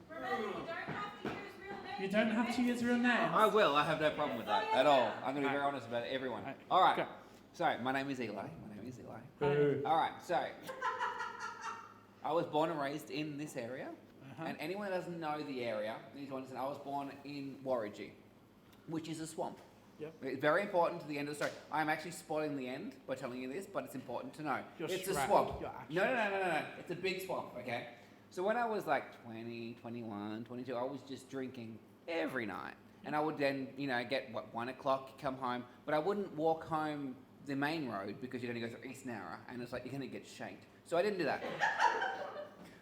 Remember, you don't have to use real names. You don't have to use real names. I will. I have no problem with that at all. I'm going to be very honest about everyone. All right. So, my name is Eli. Boo. All right. So, I was born and raised in this area. And anyone that doesn't know the area needs to understand I was born in Warragee, which is a swamp. Yep. It's very important to the end of the story. I'm actually spoiling the end by telling you this, but it's important to know. It's a swamp. No. It's a big swamp, okay? So when I was like 20, 21, 22, I was just drinking every night. And I would then, get, 1 o'clock, come home. But I wouldn't walk home the main road because you're going to go through East Nowra. And it's like, you're going to get shanked. So I didn't do that.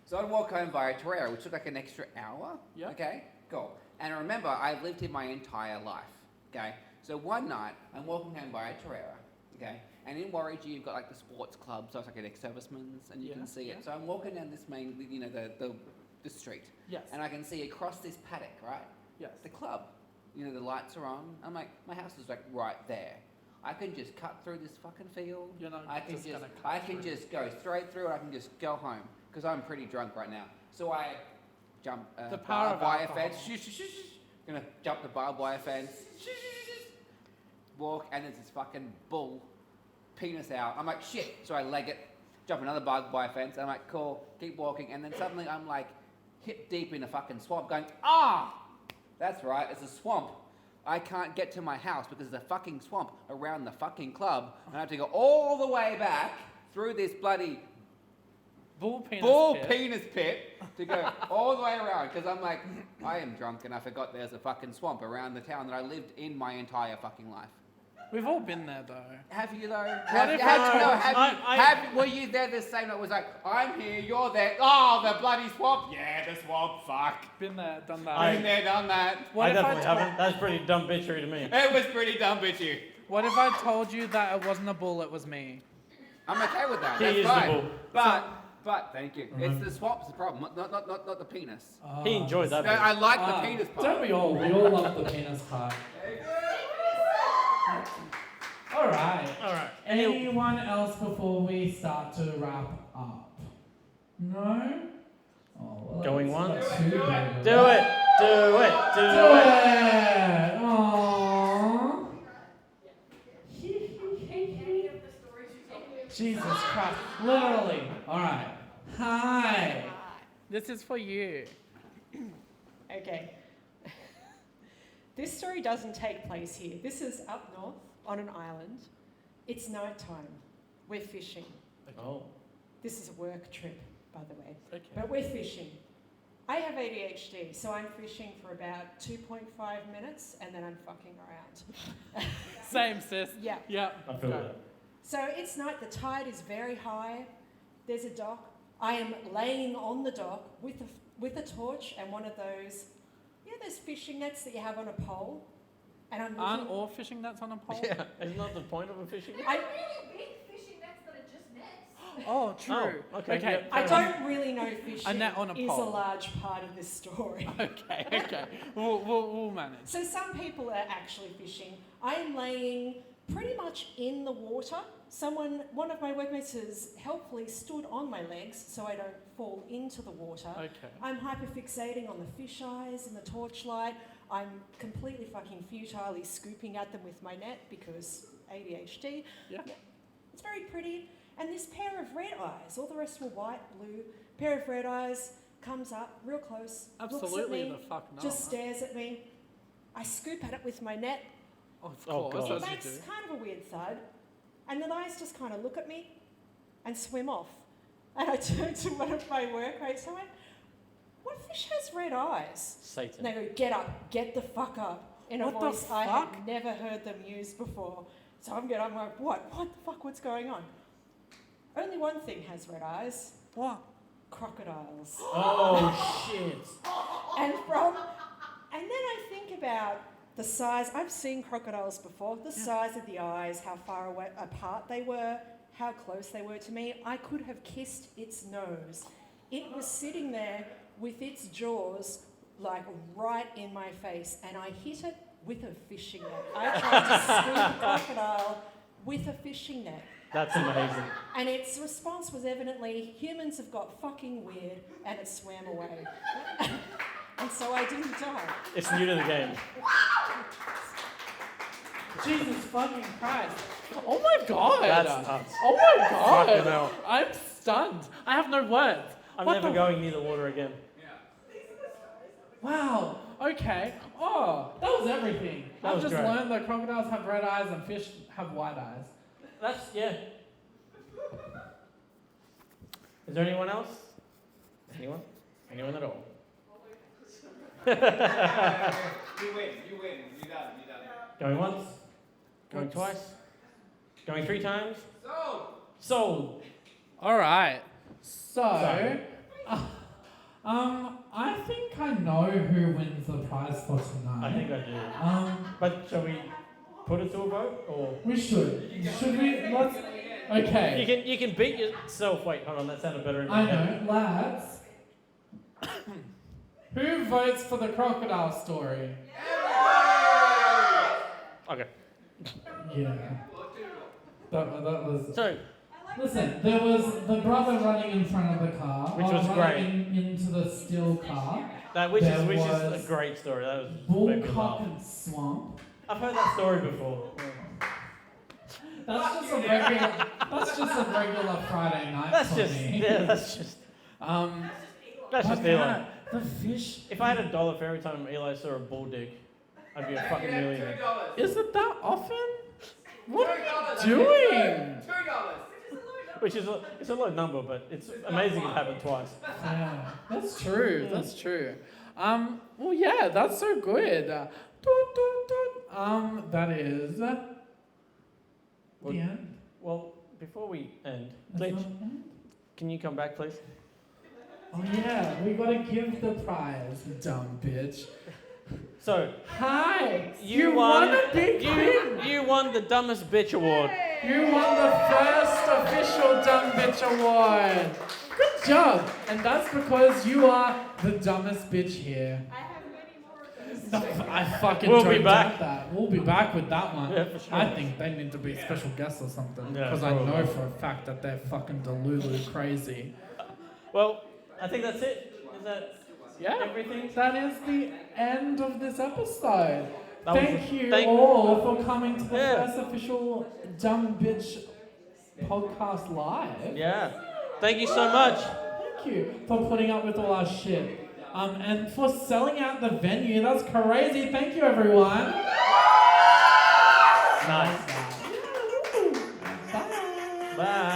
So I'd walk home via Terrera, which took like an extra hour. Yeah. Okay, cool. And remember, I've lived here my entire life. Okay. So one night, I'm walking home via Terrera. Okay. And in Warragee, you've got like the sports club, so it's like an ex-serviceman's, and you can see it. So I'm walking down this main, the street. Yes. And I can see across this paddock, right? Yes. The club. The lights are on. I'm like, my house is like right there. I can just cut through this fucking field. You're not I can just just, gonna cut I can through. just go straight through. I can just go home because I'm pretty drunk right now. So I jump The power barbed of wire alcohol. fence. Gonna jump the barbed wire fence. Walk, and there's this fucking bull, penis out. I'm like, shit. So I leg it, jump another barbed wire fence. I'm like, cool, keep walking, and then suddenly I'm like, hip deep in a fucking swamp, going, that's right, it's a swamp. I can't get to my house because there's a fucking swamp around the fucking club, and I have to go all the way back through this bloody Bull penis pit to go all the way around because I'm like, I am drunk and I forgot there's a fucking swamp around the town that I lived in my entire fucking life. We've all been there though. Have you though? Were you there the same night? Was like, I'm here, you're there. Oh, the bloody swap. Yeah, the swap. Fuck. Been there, done that. Been there, done that. I definitely haven't. That's pretty dumb bitchery to me. It was pretty dumb bitchy. What if I told you that it wasn't a bull, it was me? I'm okay with that. He That's is fine. the bull. But thank you. It's the swap's the problem, not the penis. He enjoyed that. No, I like the penis part. Don't we all? We all love the penis part. All right. Anyone else before we start to wrap up? No? Oh, well, Going once. that's too bad. Do it. Do it. Do it. Aww. Jesus Christ. Literally. All right. Hi. This is for you. Okay. This story doesn't take place here. This is up north on an island. It's night time. We're fishing. Oh. This is a work trip, by the way. Okay. But we're fishing. I have ADHD, so I'm fishing for about 2.5 minutes and then I'm fucking around. Same, sis. Yeah. Yeah. I feel that. So it's night, the tide is very high. There's a dock. I am laying on the dock with a torch and one of those, those fishing nets that you have on a pole. And I'm Aren't looking, all fishing nets on a pole? Yeah. Isn't that the point of a fishing net? I, Really big fishing nets that are just nets. Oh, true. Oh, okay, Okay. yep. I don't really know fishing A net on a is a pole. large part of this story. Okay. We'll manage. So some people are actually fishing. I am laying pretty much in the water. One of my workmates has helpfully stood on my legs so I don't fall into the water. Okay. I'm hyperfixating on the fish eyes and the torchlight. I'm completely fucking futilely scooping at them with my net because ADHD. Yeah. It's very pretty. And this pair of red eyes, all the rest were white, blue, pair of red eyes comes up real close, Absolutely looks at me, the fuck no. just stares at me. I scoop at it with my net. Of Oh, course, God. as It you makes do. kind of a weird thud. And the eyes just kind of look at me and swim off. And I turned to one of my workmates and I went, what fish has red eyes? Satan. And they go, get up, get the fuck up. In a What the voice I fuck? had never heard them use before. So I'm like, what? What the fuck? What's going on? Only one thing has red eyes. What? Crocodiles. Oh shit. And then I think about the size. I've seen crocodiles before. The size of the eyes, how far away apart they were, how close they were to me. I could have kissed its nose. It was sitting there with its jaws like right in my face, and I hit it with a fishing net. I tried to scoop a crocodile with a fishing net. That's amazing. And its response was evidently, humans have got fucking weird, and it swam away. And so I didn't die. It's new to the game. Jesus fucking Christ. Oh my God. That's nuts. Oh my Fucking God. hell. I'm stunned. I have no words. I'm What never the- going near the water again. Wow. Okay. Oh, that was everything. That I've was just great. learned that crocodiles have red eyes and fish have white eyes. Yeah. Is there anyone else? Anyone? Anyone at all? You win. You done. Going once? Going twice? Going 3 times? Sold! All right. So, Sorry. I think I know who wins the prize for tonight. I think I do. But shall we put it to a vote? Or We should. Should we? Let's. Okay. you can beat yourself. Wait, hold on, that sounded better in my I head. know, lads. Who votes for the crocodile story? Okay. Yeah. That was. So, Listen, there was the brother running in front of the car, Which was running into the steel car, which There is was a great story. That was made me bullcock laugh. and swamp. I've heard that story before. That's just a regular Friday night That's for just me. that's just But Eli. yeah, the fish. If I had $1 for every time Eli saw a bull dick, I'd be a fucking millionaire. Is it that often? What are you doing? Which is it's a low number, but it's amazing it happened twice. Yeah, that's true. That's true. Well, yeah, that's so good. That is The end. Well, before we end, That's Glitch, not the end? can you come back, please? Oh yeah, we gotta give the prize, dumb bitch. So, Hi! you won won. a big thing! You won the dumbest bitch award. You won the first official Dumb Bitch Award! Good job! And that's because you are the dumbest bitch here. I have many more of those. I fucking We'll don't be back. doubt that. We'll be back with that one. Yeah, for sure. I think they need to be special guests or something. Yeah, Because I know probably. for a fact that they're fucking Delulu crazy. Well, I think that's it. Is that everything? That is the end of this episode. That was Thank a- you thank- all for coming to the Yeah. first official Dumb Bitch podcast live. Yeah. Thank you so much. Thank you for putting up with all our shit. And for selling out the venue. That's crazy. Thank you, everyone. Nice. Bye. Bye.